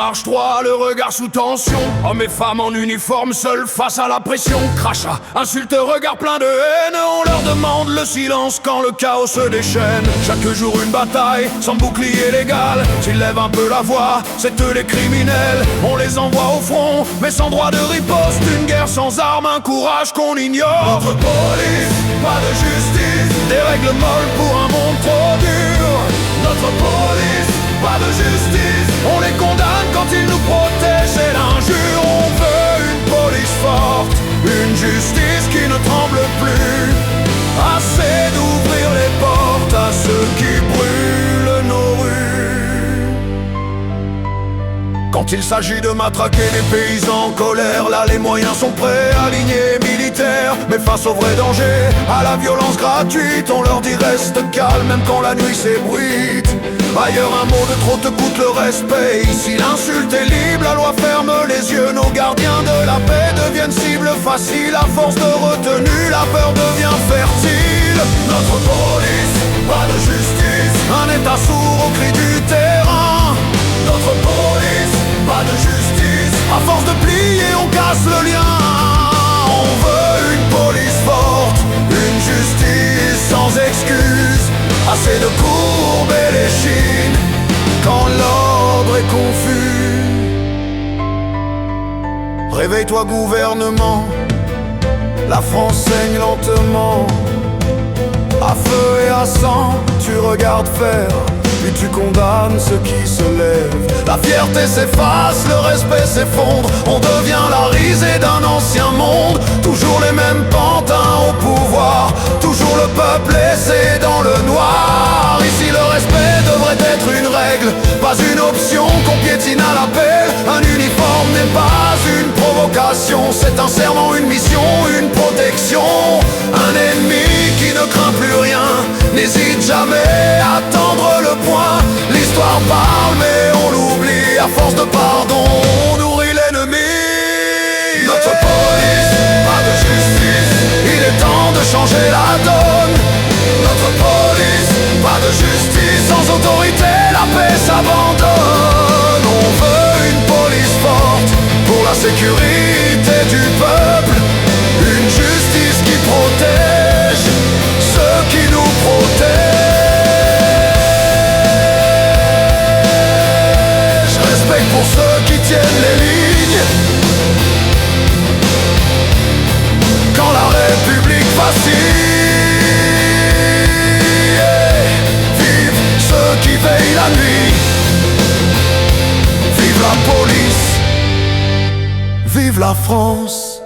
marche droit, le regard sous tension. Hommes et femmes en uniforme, seuls face à la pression. Crachats, insultes, regards pleins de haine. On leur demande le silence quand le chaos se déchaîne. Chaque jour une bataille, sans bouclier légal. S'ils lèvent un peu la voix, c'est eux les criminels. On les envoie au front, mais sans droit de riposte. Une guerre sans armes, un courage qu'on ignore. Notre police, pas de justice. Des règles molles pour un monde trop dur. Notre police, pas de justice. On les condamne quand ils nous protègent. C'est l'injure, on veut une police forte. Une justice qui ne tremble plus. Assez d'ouvrir les portes à ceux qui brûlent nos rues. Quand il s'agit de matraquer des paysans en colère, là les moyens sont prêts, alignés, militaires. Mais face au vrai danger, à la violence gratuite, on leur dit reste calme même quand la nuit s'ébruite. Ailleurs un mot de trop te coûte le respect. Ici l'insulte est libre, la loi ferme les yeux. Nos gardiens de la paix deviennent cible facile. À force de retenue, la peur devient fertile. Notre police, pas de justice. Un état sourd au cri du terrain. Notre police, pas de justice. À force de plier, on casse le lien. On veut une police forte, une justice sans excuse. Assez de courber les chines quand l'ordre est confus. Réveille-toi gouvernement, la France saigne lentement. À feu et à sang, tu regardes faire, puis tu condamnes ceux qui se lèvent. La fierté s'efface, le respect s'effondre. On devient la risée d'un ancien monde. Toujours les mêmes pantins au pouvoir, toujours le peuple laissé dans le noir. Ici le respect devrait être une règle, pas une option qu'on piétine à l'appel. Un uniforme n'est pas une provocation, c'est un serment, une mission, une protection. Un ennemi qui ne craint plus rien, n'hésite jamais à tendre le poing. L'histoire parle mais on l'oublie, à force de pardon on nourrit l'ennemi. Notre police, pas de justice, il est temps de changer la donne. Notre police, pas de justice, sans autorité la paix s'abandonne. On veut une police forte pour la sécurité du peuple. Une justice qui protège ceux qui nous protègent. Respect pour ceux qui tiennent les lignes. Quand la République vacille, vive ceux qui veillent la nuit. Vive la police, vive la France.